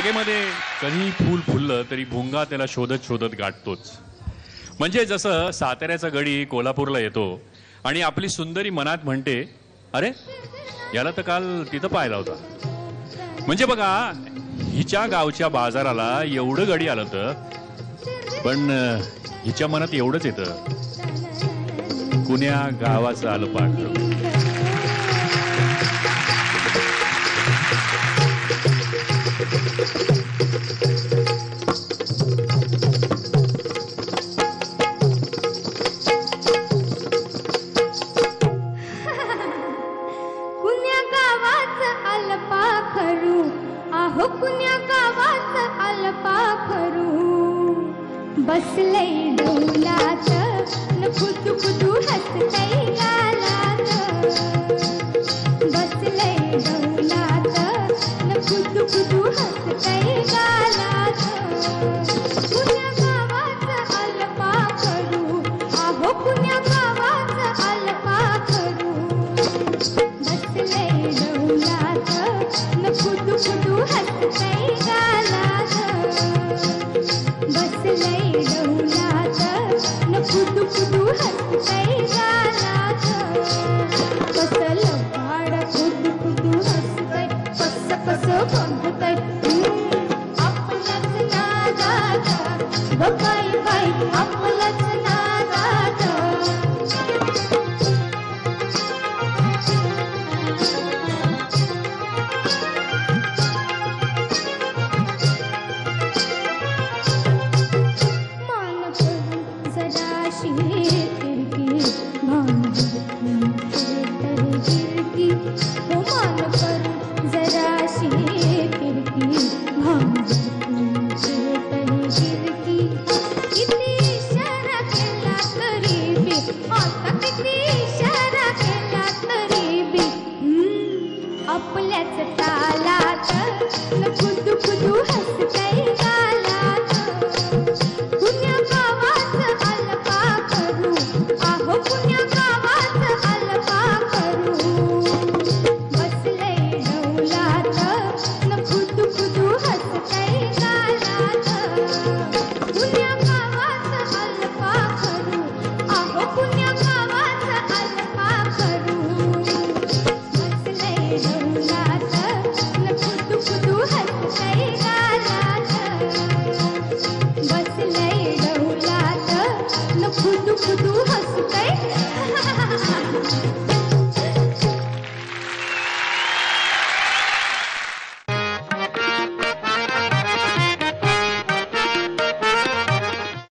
बागेमध्ये कधी फूल फुललं तरी भुंगा त्याला शोधत शोधत गाठतोच. म्हणजे जसं साताऱ्याचा गडी कोल्हापूरला येतो आणि आपली सुंदरी मनात म्हणते, अरे याला तर काल तिथं पाहिला होता. म्हणजे बघा, हिच्या गावच्या बाजाराला एवढं गडी आलं तर, पण हिच्या मनात एवढंच येतं, कुण्या गावाचं आलं पाठ. कुण्या गावाचं आलं पाखरू, आहो कुण्या गावाचं आलं पाखरू, बसलंय डौलात न खुदू खुदू हसतंय गालात, बसलंय डौलात न खुदू खुदू हसतंय गालात. कुण्या गावाचं आलं पाखरू, आहो कुण्या गावाचं आलं पाखरू, बसलंय डौलात न खुदू खुदू हसतंय गालात, बसलंय डौलात न खुदू खुदू हसतंय गालात. कसलं भाड खुदू खुदू हसतंय, कसं कसं बघतंय आपलंच नादात, ग बाई बाई आपलंच नादात. मान करून जराशी तिरकी, मान करून तिरकी, हो मान करून जराशी तिरकी, मान करून तिरकी. किती इशारा केला तरी बी, आता किती इशारा केला तरी बी, आपल्याच तालात न खुदू खुदू हसतंय गालात. कुण्या गावाचं आलं पाखरू, आहो कुण्या गावाचं आलं पाखरू.